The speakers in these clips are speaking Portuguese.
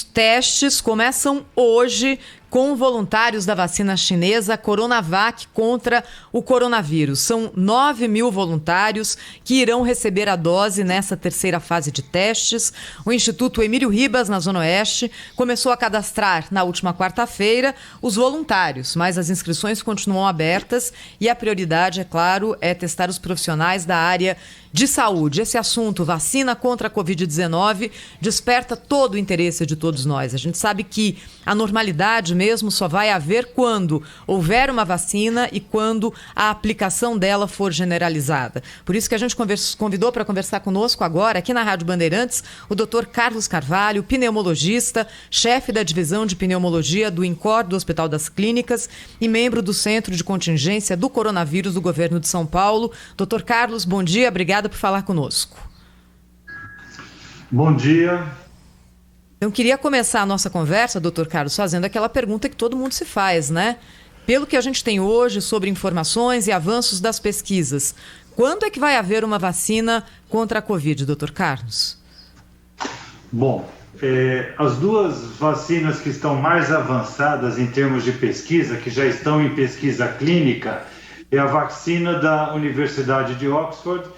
Testes começam hoje com voluntários da vacina chinesa Coronavac contra o coronavírus. São 9.000 voluntários que irão receber a dose nessa terceira fase de testes. O Instituto Emílio Ribas, na Zona Oeste, começou a cadastrar na última quarta-feira os voluntários, mas as inscrições continuam abertas e a prioridade, é claro, é testar os profissionais da área de saúde. Esse assunto, vacina contra a Covid-19, desperta todo o interesse de todos nós. A gente sabe que a normalidade mesmo só vai haver quando houver uma vacina e quando a aplicação dela for generalizada. Por isso que a gente convidou para conversar conosco agora, aqui na Rádio Bandeirantes, o Dr. Carlos Carvalho, pneumologista, chefe da divisão de pneumologia do INCOR do Hospital das Clínicas e membro do Centro de Contingência do Coronavírus do Governo de São Paulo. Dr. Carlos, bom dia, obrigada por falar conosco. Bom dia. Eu queria começar a nossa conversa, doutor Carlos, fazendo aquela pergunta que todo mundo se faz, né? Pelo que a gente tem hoje sobre informações e avanços das pesquisas, quando é que vai haver uma vacina contra a Covid, doutor Carlos? Bom, as duas vacinas que estão mais avançadas em termos de pesquisa, que já estão em pesquisa clínica, é a vacina da Universidade de Oxford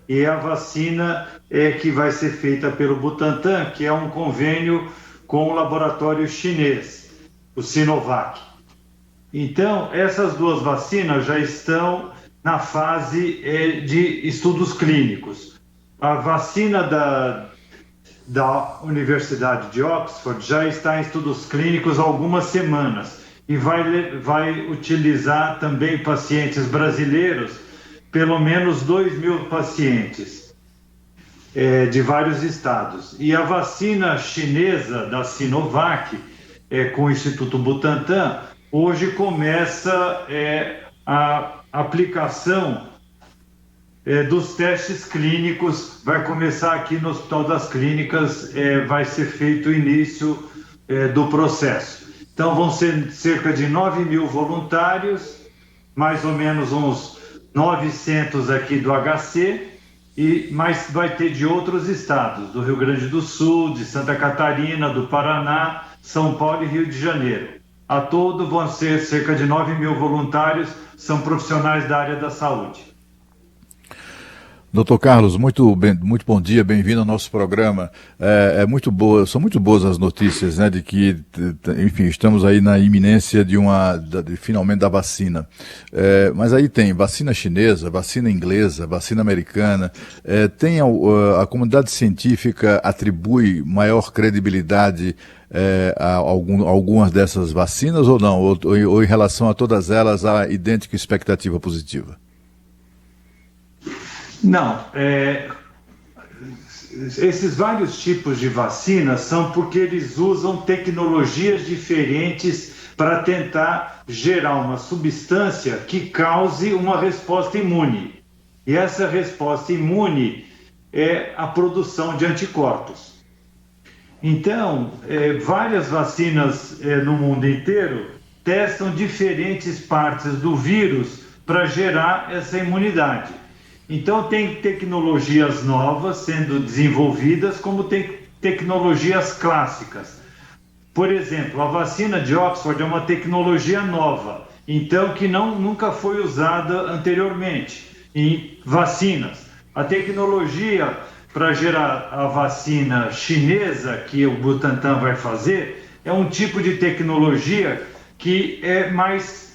e a vacina que vai ser feita pelo Butantan, que é um convênio com o laboratório chinês, o Sinovac. Então, essas duas vacinas já estão na fase de estudos clínicos. A vacina da Universidade de Oxford já está em estudos clínicos há algumas semanas e vai utilizar também pacientes brasileiros, pelo menos 2.000 pacientes de vários estados. E a vacina chinesa da Sinovac, com o Instituto Butantan, hoje começa a aplicação dos testes clínicos, vai começar aqui no Hospital das Clínicas, vai ser feito o início do processo. Então vão ser cerca de 9.000 voluntários, mais ou menos uns 900 aqui do HC, mas vai ter de outros estados, do Rio Grande do Sul, de Santa Catarina, do Paraná, São Paulo e Rio de Janeiro. A todo vão ser cerca de 9.000 voluntários, são profissionais da área da saúde. Doutor Carlos, muito bom dia, bem-vindo ao nosso programa. São muito boas as notícias, né, de que, enfim, estamos aí na iminência finalmente da vacina. Mas aí tem vacina chinesa, vacina inglesa, vacina americana. A comunidade científica atribui maior credibilidade a algumas dessas vacinas ou não? Ou em relação a todas elas há idêntica expectativa positiva? Não, esses vários tipos de vacinas são porque eles usam tecnologias diferentes para tentar gerar uma substância que cause uma resposta imune. E essa resposta imune é a produção de anticorpos. Então, várias vacinas no mundo inteiro testam diferentes partes do vírus para gerar essa imunidade. Então, tem tecnologias novas sendo desenvolvidas, como tem tecnologias clássicas. Por exemplo, a vacina de Oxford é uma tecnologia nova, então que nunca foi usada anteriormente em vacinas. A tecnologia para gerar a vacina chinesa, que o Butantan vai fazer, é um tipo de tecnologia que é mais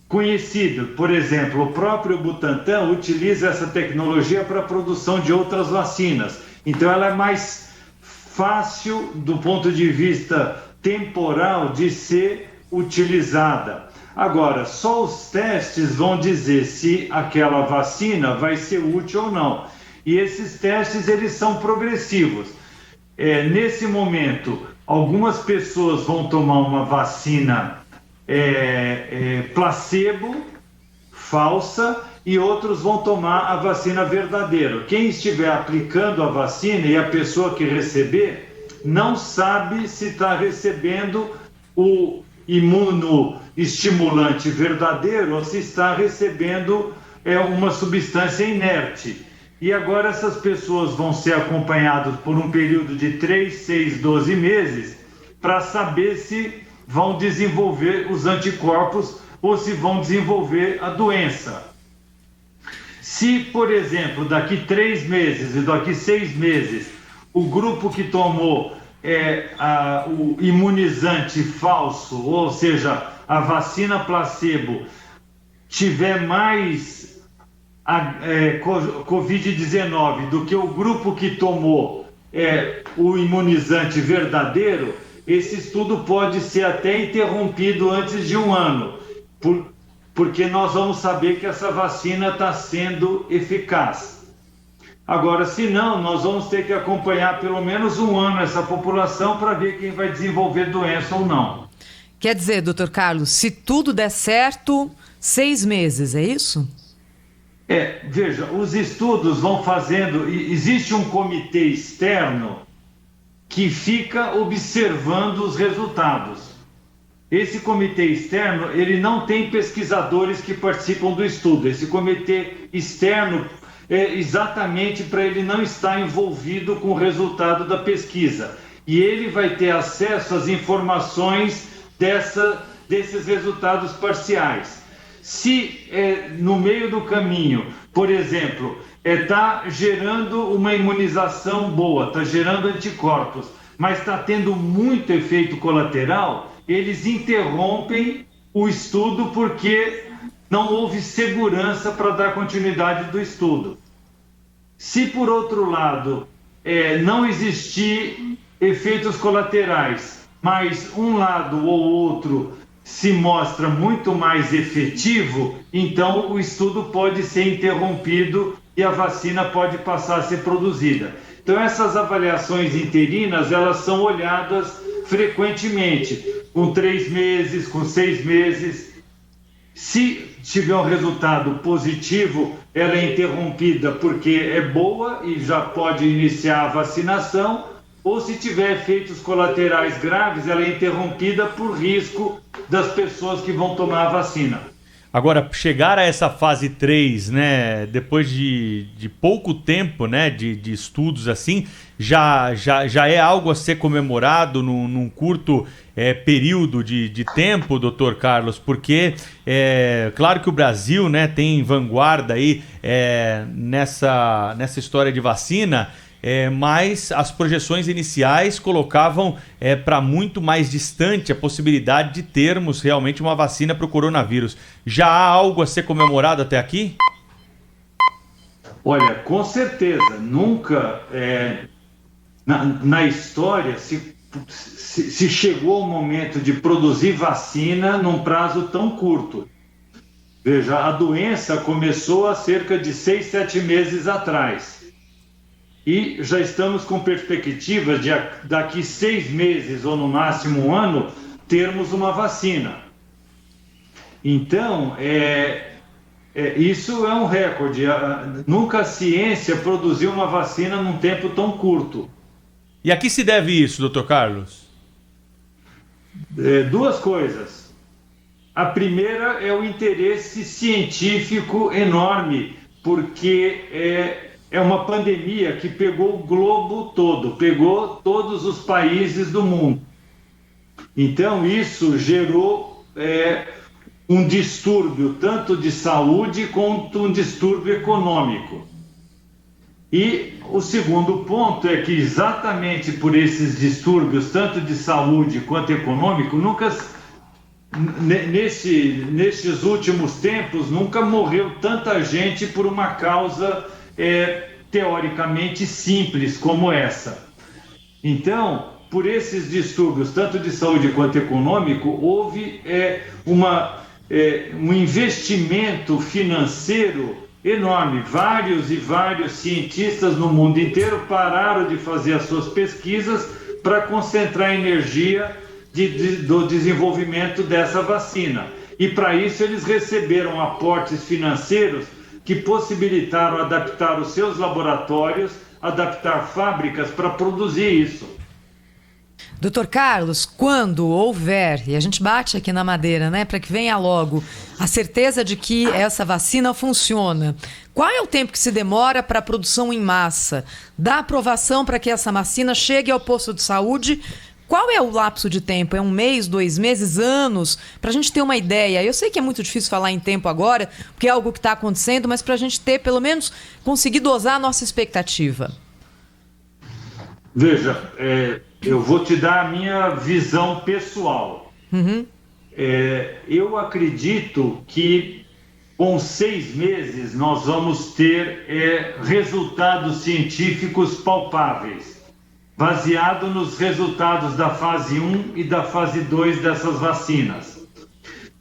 conhecido. Por exemplo, o próprio Butantan utiliza essa tecnologia para a produção de outras vacinas. Então ela é mais fácil do ponto de vista temporal de ser utilizada. Agora, só os testes vão dizer se aquela vacina vai ser útil ou não. E esses testes, eles são progressivos. Nesse momento, algumas pessoas vão tomar uma vacina placebo, falsa, e outros vão tomar a vacina verdadeira. Quem estiver aplicando a vacina e a pessoa que receber não sabe se está recebendo o imunoestimulante verdadeiro ou se está recebendo uma substância inerte. E agora essas pessoas vão ser acompanhadas por um período de 3, 6, 12 meses para saber se vão desenvolver os anticorpos ou se vão desenvolver a doença. Se, por exemplo, daqui 3 meses e daqui 6 meses, o grupo que tomou o imunizante falso, ou seja, a vacina placebo, tiver mais Covid-19 do que o grupo que tomou o imunizante verdadeiro, esse estudo pode ser até interrompido antes de 1 ano, porque nós vamos saber que essa vacina está sendo eficaz. Agora, se não, nós vamos ter que acompanhar pelo menos 1 ano essa população para ver quem vai desenvolver doença ou não. Quer dizer, doutor Carlos, se tudo der certo, 6 meses, é isso? Veja, os estudos vão fazendo, existe um comitê externo que fica observando os resultados. Esse comitê externo, ele não tem pesquisadores que participam do estudo. Esse comitê externo é exatamente para ele não estar envolvido com o resultado da pesquisa. E ele vai ter acesso às informações desses resultados parciais. Se no meio do caminho, por exemplo, está gerando uma imunização boa, está gerando anticorpos, mas está tendo muito efeito colateral, eles interrompem o estudo porque não houve segurança para dar continuidade do estudo. Se, por outro lado, não existir efeitos colaterais, mas um lado ou outro se mostra muito mais efetivo, então o estudo pode ser interrompido e a vacina pode passar a ser produzida. Então essas avaliações interinas, elas são olhadas frequentemente, com 3 meses, com 6 meses. Se tiver um resultado positivo, ela é interrompida porque é boa e já pode iniciar a vacinação, ou se tiver efeitos colaterais graves, ela é interrompida por risco das pessoas que vão tomar a vacina. Agora, chegar a essa fase 3, né, depois de pouco tempo, né, de estudos assim, já é algo a ser comemorado num curto período de tempo, doutor Carlos, porque claro que o Brasil, né, tem vanguarda aí nessa história de vacina, mas as projeções iniciais colocavam para muito mais distante a possibilidade de termos realmente uma vacina para o coronavírus. Já há algo a ser comemorado até aqui? Olha, com certeza, nunca na história se chegou ao momento de produzir vacina num prazo tão curto. Veja, a doença começou há cerca de 6, 7 meses atrás. E já estamos com perspectiva de daqui 6 meses ou no máximo 1 ano termos uma vacina. Então, isso é um recorde. Nunca a ciência produziu uma vacina num tempo tão curto. E a que se deve isso, doutor Carlos? 2 coisas. A primeira é o interesse científico enorme, porque é uma pandemia que pegou o globo todo, pegou todos os países do mundo. Então, isso gerou um distúrbio, tanto de saúde quanto um distúrbio econômico. E o segundo ponto é que, exatamente por esses distúrbios, tanto de saúde quanto econômico, nesses últimos tempos, nunca morreu tanta gente por uma causa teoricamente simples como essa. Então, por esses distúrbios, tanto de saúde quanto econômico, houve um investimento financeiro enorme. Vários e vários cientistas no mundo inteiro pararam de fazer as suas pesquisas para concentrar energia do desenvolvimento dessa vacina. E para isso eles receberam aportes financeiros que possibilitaram adaptar os seus laboratórios, adaptar fábricas para produzir isso. Doutor Carlos, quando houver, e a gente bate aqui na madeira, né, para que venha logo a certeza de que essa vacina funciona, qual é o tempo que se demora para a produção em massa? Dá aprovação para que essa vacina chegue ao posto de saúde Qual é o lapso de tempo? É 1 mês, 2 meses, anos? Para a gente ter uma ideia. Eu sei que é muito difícil falar em tempo agora, porque é algo que está acontecendo, mas para a gente ter, pelo menos, conseguir dosar a nossa expectativa. Veja, eu vou te dar a minha visão pessoal. Eu acredito que com 6 meses nós vamos ter resultados científicos palpáveis, baseado nos resultados da fase 1 e da fase 2 dessas vacinas.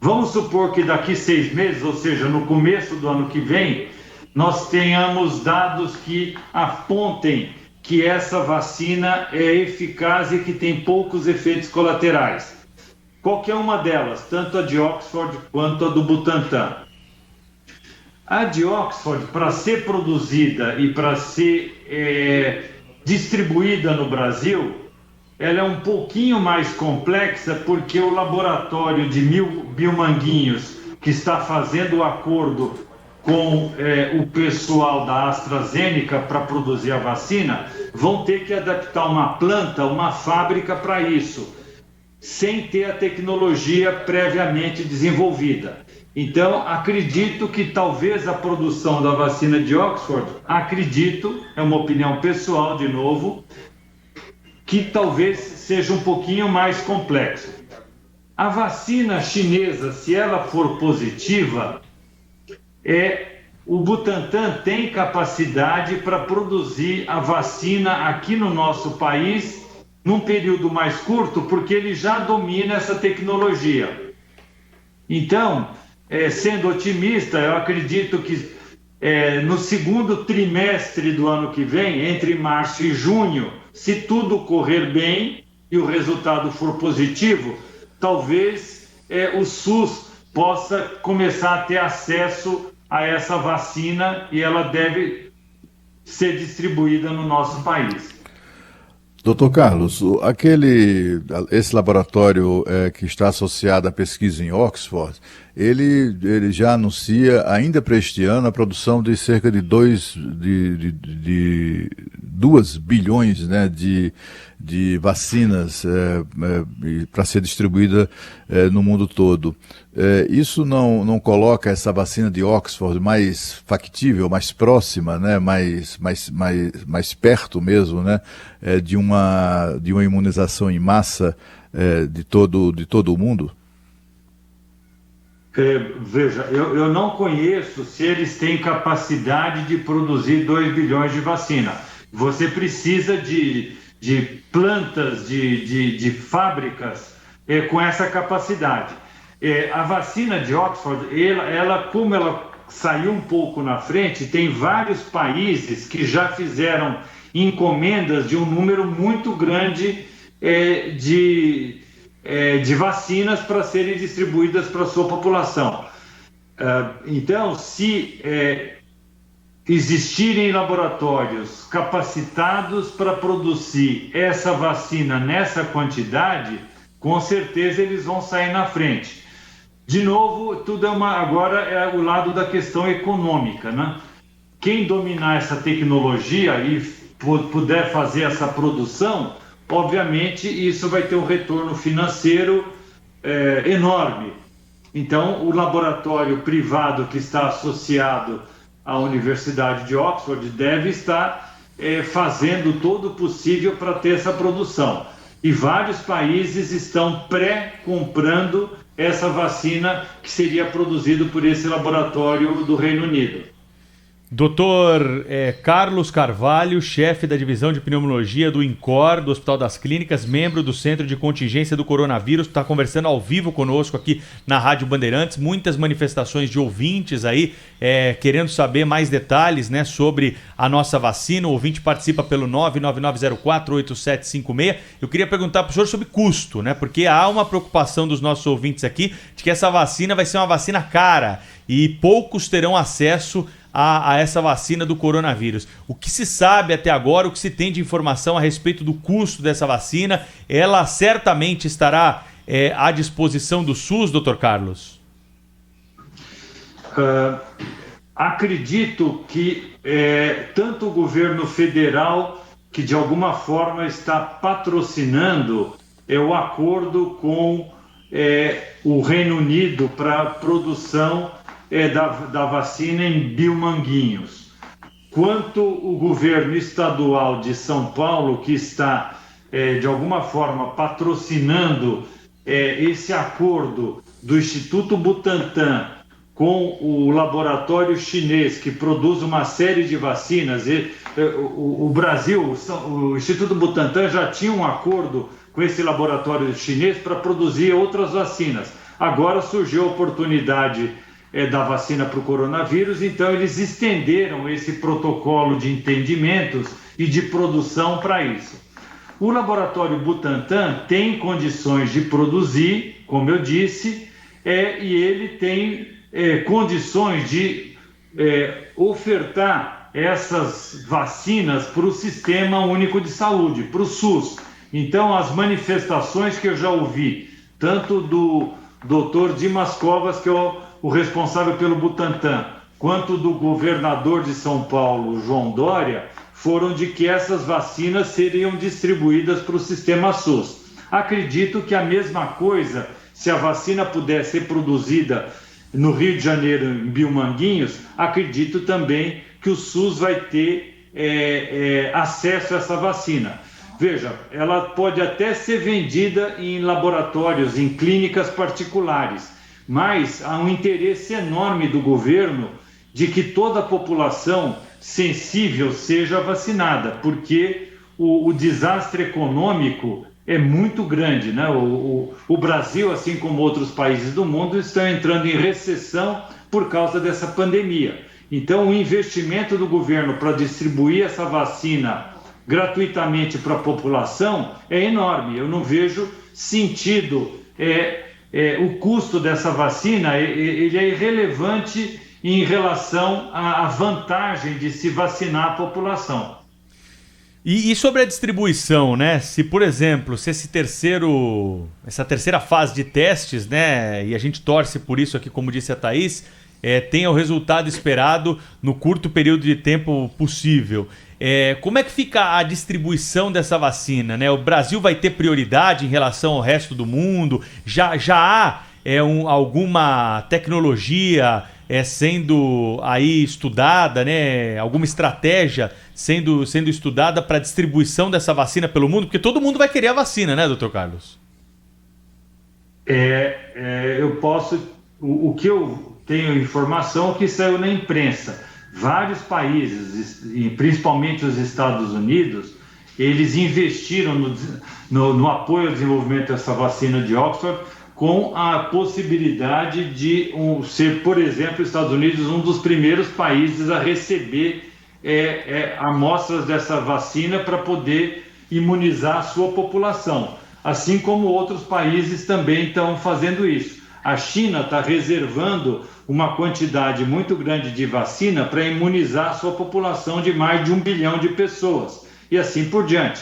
Vamos supor que daqui 6 meses, ou seja, no começo do ano que vem, nós tenhamos dados que apontem que essa vacina é eficaz e que tem poucos efeitos colaterais. Qualquer uma delas, tanto a de Oxford quanto a do Butantan. A de Oxford, para ser produzida e para ser distribuída no Brasil, ela é um pouquinho mais complexa porque o laboratório de Biomanguinhos, que está fazendo o acordo com o pessoal da AstraZeneca para produzir a vacina, vão ter que adaptar uma planta, uma fábrica para isso, sem ter a tecnologia previamente desenvolvida. Então, acredito que talvez a produção da vacina de Oxford, é uma opinião pessoal de novo, que talvez seja um pouquinho mais complexo. A vacina chinesa, se ela for positiva, o Butantan tem capacidade para produzir a vacina aqui no nosso país num período mais curto, porque ele já domina essa tecnologia. Então, sendo otimista, eu acredito que no segundo trimestre do ano que vem, entre março e junho, se tudo correr bem e o resultado for positivo, talvez o SUS possa começar a ter acesso a essa vacina e ela deve ser distribuída no nosso país. Doutor Carlos, esse laboratório que está associado à pesquisa em Oxford, ele já anuncia, ainda para este ano, a produção de cerca de 2 bilhões, né, de vacinas para ser distribuída no mundo todo. Isso não coloca essa vacina de Oxford mais factível, mais próxima, né, mais perto mesmo, né, de uma imunização em massa de todo o mundo? Veja, eu não conheço se eles têm capacidade de produzir 2 bilhões de vacina. Você precisa de plantas, de fábricas com essa capacidade. A vacina de Oxford, como ela saiu um pouco na frente, tem vários países que já fizeram encomendas de um número muito grande de vacinas para serem distribuídas para a sua população. Então, se existirem laboratórios capacitados para produzir essa vacina nessa quantidade, com certeza eles vão sair na frente. De novo, agora é o lado da questão econômica, né? Quem dominar essa tecnologia e puder fazer essa produção, obviamente isso vai ter um retorno financeiro enorme. Então, o laboratório privado que está associado à Universidade de Oxford deve estar fazendo todo o possível para ter essa produção. E vários países estão pré-comprando essa vacina que seria produzida por esse laboratório do Reino Unido. Dr. Carlos Carvalho, chefe da divisão de pneumologia do INCOR, do Hospital das Clínicas, membro do Centro de Contingência do Coronavírus, está conversando ao vivo conosco aqui na Rádio Bandeirantes. Muitas manifestações de ouvintes aí querendo saber mais detalhes, né, sobre a nossa vacina. O ouvinte participa pelo 999048756. Eu queria perguntar para o senhor sobre custo, né, porque há uma preocupação dos nossos ouvintes aqui de que essa vacina vai ser uma vacina cara e poucos terão acesso a essa vacina do coronavírus. O que se sabe até agora, o que se tem de informação a respeito do custo dessa vacina, ela certamente estará à disposição do SUS, doutor Carlos? Acredito que tanto o governo federal, que de alguma forma está patrocinando o acordo com o Reino Unido para a produção da vacina em Biomanguinhos. Quanto o governo estadual de São Paulo, que está, de alguma forma, patrocinando esse acordo do Instituto Butantan com o laboratório chinês, que produz uma série de vacinas, o Brasil, o Instituto Butantan já tinha um acordo com esse laboratório chinês para produzir outras vacinas. Agora surgiu a oportunidade da vacina para o coronavírus, então eles estenderam esse protocolo de entendimentos e de produção para isso. O laboratório Butantan tem condições de produzir, como eu disse, e ele tem condições de ofertar essas vacinas para o Sistema Único de Saúde, para o SUS. Então, as manifestações que eu já ouvi, tanto do Dr. Dimas Covas, que é o responsável pelo Butantan, quanto do governador de São Paulo, João Dória, foram de que essas vacinas seriam distribuídas para o sistema SUS. Acredito que a mesma coisa, se a vacina puder ser produzida no Rio de Janeiro, em Biomanguinhos, acredito também que o SUS vai ter acesso a essa vacina. Veja, ela pode até ser vendida em laboratórios, em clínicas particulares, mas há um interesse enorme do governo de que toda a população sensível seja vacinada, porque o desastre econômico é muito grande, né? O Brasil, assim como outros países do mundo, estão entrando em recessão por causa dessa pandemia. Então, o investimento do governo para distribuir essa vacina gratuitamente para a população é enorme. Eu não vejo sentido. O custo dessa vacina ele é irrelevante em relação à vantagem de se vacinar a população. E sobre a distribuição, né? Se, por exemplo, se essa terceira fase de testes, né? E a gente torce por isso aqui, como disse a Thaís, tenha o resultado esperado no curto período de tempo possível. Como é que fica a distribuição dessa vacina, né? O Brasil vai ter prioridade em relação ao resto do mundo? Já há alguma tecnologia sendo aí estudada, né? Alguma estratégia sendo estudada para a distribuição dessa vacina pelo mundo? Porque todo mundo vai querer a vacina, né, doutor Carlos? Eu posso... O que eu tenho informação que saiu na imprensa. Vários países, principalmente os Estados Unidos, eles investiram no apoio ao desenvolvimento dessa vacina de Oxford, com a possibilidade de ser, por exemplo, os Estados Unidos um dos primeiros países a receber amostras dessa vacina para poder imunizar a sua população, assim como outros países também estão fazendo isso. A China está reservando uma quantidade muito grande de vacina para imunizar a sua população de mais de 1 bilhão de pessoas, e assim por diante.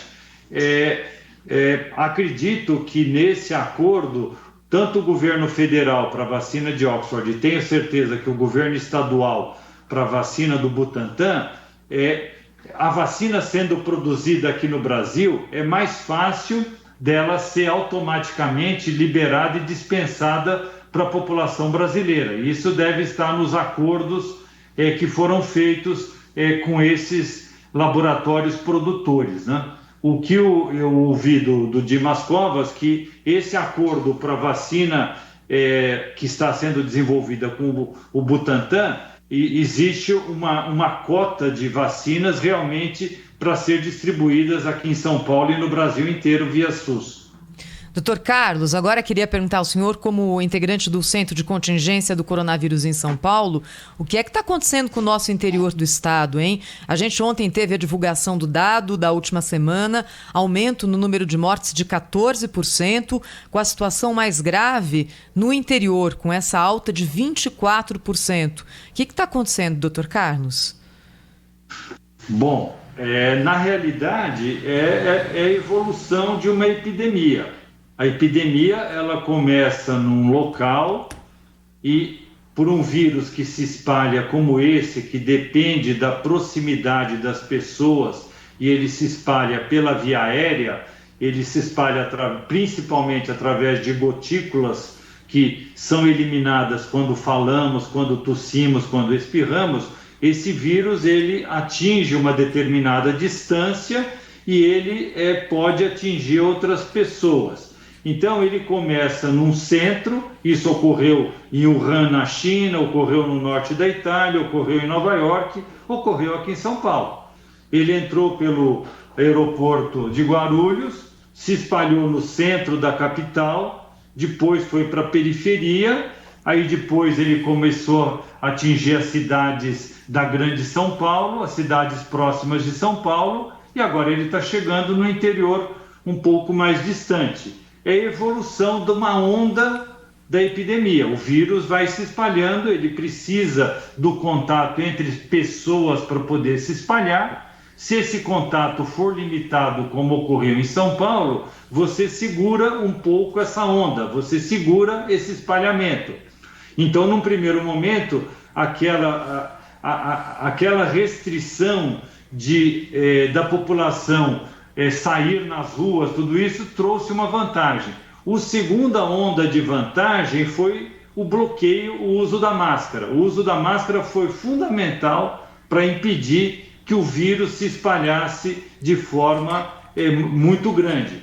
Acredito que nesse acordo, tanto o governo federal para a vacina de Oxford, e tenho certeza que o governo estadual para a vacina do Butantan, a vacina sendo produzida aqui no Brasil, é mais fácil dela ser automaticamente liberada e dispensada para a população brasileira. Isso deve estar nos acordos que foram feitos com esses laboratórios produtores, né? O que eu ouvi do Dimas Covas, que esse acordo para a vacina que está sendo desenvolvida com o Butantan, existe uma cota de vacinas realmente para ser distribuídas aqui em São Paulo e no Brasil inteiro via SUS. Doutor Carlos, agora queria perguntar ao senhor, como integrante do Centro de Contingência do Coronavírus em São Paulo, o que é que está acontecendo com o nosso interior do estado, hein? A gente ontem teve a divulgação do dado da última semana, aumento no número de mortes de 14%, com a situação mais grave no interior, com essa alta de 24%. O que está acontecendo, doutor Carlos? Bom, na realidade, é a evolução de uma epidemia. A epidemia, ela começa num local e por um vírus que se espalha como esse, que depende da proximidade das pessoas, e ele se espalha pela via aérea, ele se espalha principalmente através de gotículas que são eliminadas quando falamos, quando tossimos, quando espirramos. Esse vírus ele atinge uma determinada distância e ele pode atingir outras pessoas. Então ele começa num centro, isso ocorreu em Wuhan, na China, ocorreu no norte da Itália, ocorreu em Nova York, ocorreu aqui em São Paulo. Ele entrou pelo aeroporto de Guarulhos, se espalhou no centro da capital, depois foi para a periferia, aí depois ele começou a atingir as cidades da Grande São Paulo, as cidades próximas de São Paulo, e agora ele está chegando no interior um pouco mais distante. É a evolução de uma onda da epidemia. O vírus vai se espalhando, ele precisa do contato entre pessoas para poder se espalhar. Se esse contato for limitado, como ocorreu em São Paulo, você segura um pouco essa onda, você segura esse espalhamento. Então, num primeiro momento, aquela restrição da população sair nas ruas, tudo isso trouxe uma vantagem. A segunda onda de vantagem foi o bloqueio, o uso da máscara. O uso da máscara foi fundamental para impedir que o vírus se espalhasse de forma muito grande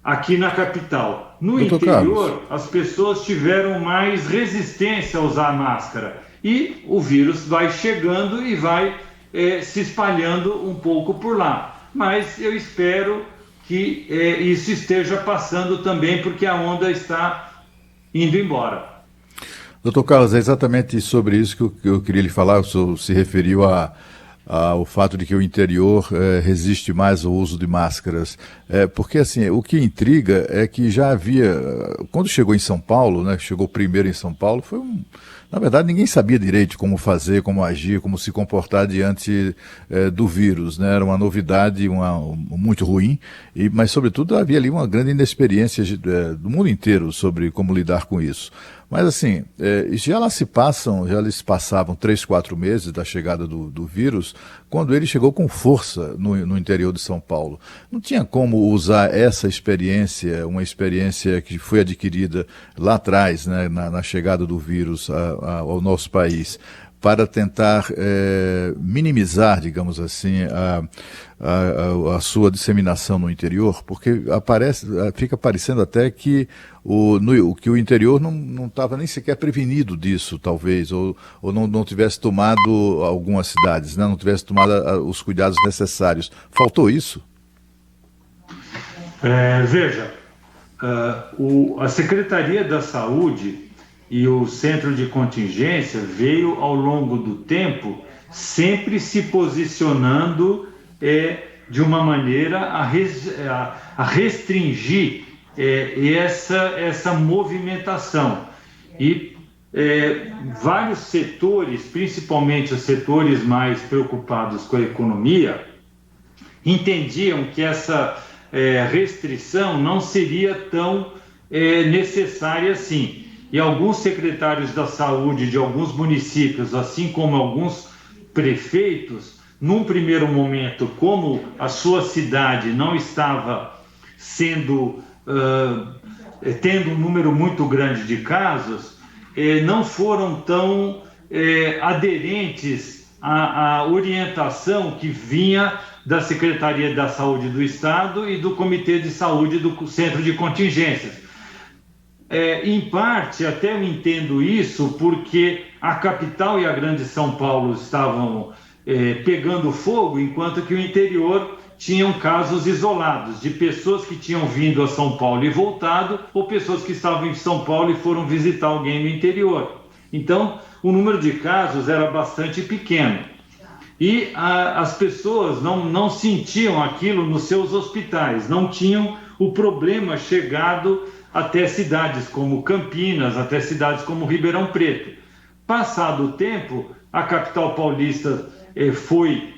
aqui na capital. No interior, as pessoas tiveram mais resistência a usar a máscara e o vírus vai chegando e vai se espalhando um pouco por lá. Mas eu espero que isso esteja passando também, porque a onda está indo embora. Doutor Carlos, é exatamente sobre isso que eu queria lhe falar. O senhor se referiu ao fato de que o interior resiste mais ao uso de máscaras. Porque, assim, o que intriga é que já havia... Quando chegou em São Paulo, né, chegou primeiro em São Paulo, na verdade, ninguém sabia direito como fazer, como agir, como se comportar diante do vírus, né? Era uma novidade muito ruim, mas, sobretudo, havia ali uma grande inexperiência do mundo inteiro sobre como lidar com isso. Mas, assim, já lhes passavam 3, 4 meses da chegada do vírus, quando ele chegou com força no interior de São Paulo. Não tinha como usar essa experiência, uma experiência que foi adquirida lá atrás, né, na chegada do vírus ao nosso país, para tentar minimizar, digamos assim, a sua disseminação no interior, porque fica parecendo até que o interior não estava nem sequer prevenido disso, talvez, ou não tivesse tomado algumas cidades, né, não tivesse tomado os cuidados necessários. Faltou isso? Veja, a Secretaria da Saúde e o Centro de Contingência veio ao longo do tempo sempre se posicionando de uma maneira a restringir essa movimentação. E vários setores, principalmente os setores mais preocupados com a economia, entendiam que essa restrição não seria tão necessária assim. E alguns secretários da saúde de alguns municípios, assim como alguns prefeitos, num primeiro momento, como a sua cidade não estava tendo um número muito grande de casos, não foram tão aderentes à orientação que vinha da Secretaria da Saúde do Estado e do Comitê de Saúde do Centro de Contingências. Em parte, até eu entendo isso, porque a capital e a Grande São Paulo estavam pegando fogo, enquanto que o interior tinham casos isolados, de pessoas que tinham vindo a São Paulo e voltado, ou pessoas que estavam em São Paulo e foram visitar alguém no interior. Então, o número de casos era bastante pequeno. E as pessoas não sentiam aquilo nos seus hospitais, não tinham o problema chegado até cidades como Campinas, até cidades como Ribeirão Preto. Passado o tempo, a capital paulista foi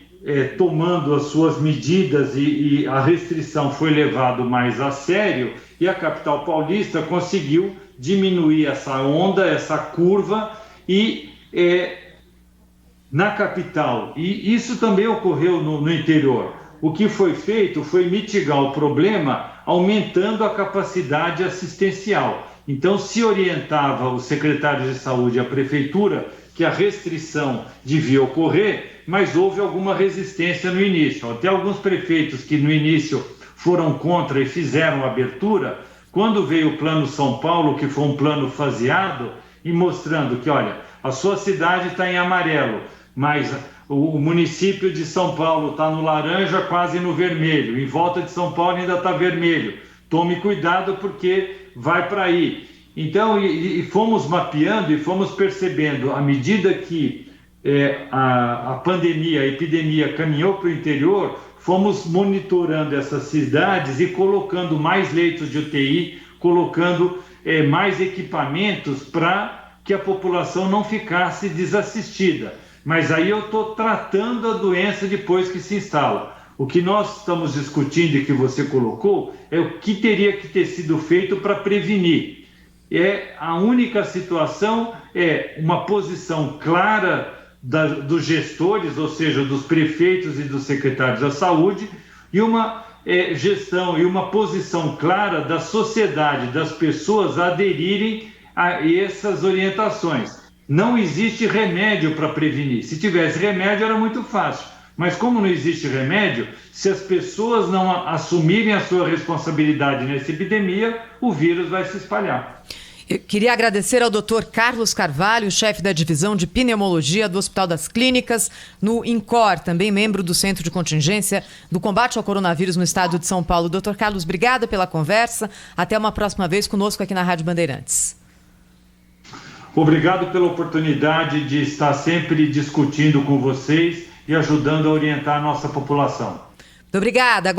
tomando as suas medidas e a restrição foi levada mais a sério, e a capital paulista conseguiu diminuir essa onda, essa curva, e na capital, e isso também ocorreu no interior. O que foi feito foi mitigar o problema aumentando a capacidade assistencial. Então, se orientava o secretário de saúde e a prefeitura que a restrição devia ocorrer, mas houve alguma resistência no início. Até alguns prefeitos que no início foram contra e fizeram abertura, quando veio o Plano São Paulo, que foi um plano faseado, e mostrando que, olha, a sua cidade está em amarelo, mas o município de São Paulo está no laranja, quase no vermelho, em volta de São Paulo ainda está vermelho. Tome cuidado porque vai para aí. Então, e fomos mapeando e fomos percebendo, à medida que a pandemia, a epidemia caminhou para o interior, fomos monitorando essas cidades e colocando mais leitos de UTI, colocando mais equipamentos para que a população não ficasse desassistida. Mas aí eu estou tratando a doença depois que se instala. O que nós estamos discutindo e que você colocou é o que teria que ter sido feito para prevenir. A única situação é uma posição clara dos gestores, ou seja, dos prefeitos e dos secretários da saúde, e uma gestão e uma posição clara da sociedade, das pessoas aderirem a essas orientações. Não existe remédio para prevenir. Se tivesse remédio era muito fácil. Mas como não existe remédio, se as pessoas não assumirem a sua responsabilidade nessa epidemia, o vírus vai se espalhar. Eu queria agradecer ao Dr. Carlos Carvalho, chefe da divisão de pneumologia do Hospital das Clínicas, no INCOR, também membro do Centro de Contingência do Combate ao Coronavírus no Estado de São Paulo. Dr. Carlos, obrigada pela conversa. Até uma próxima vez conosco aqui na Rádio Bandeirantes. Obrigado pela oportunidade de estar sempre discutindo com vocês e ajudando a orientar a nossa população. Muito obrigada.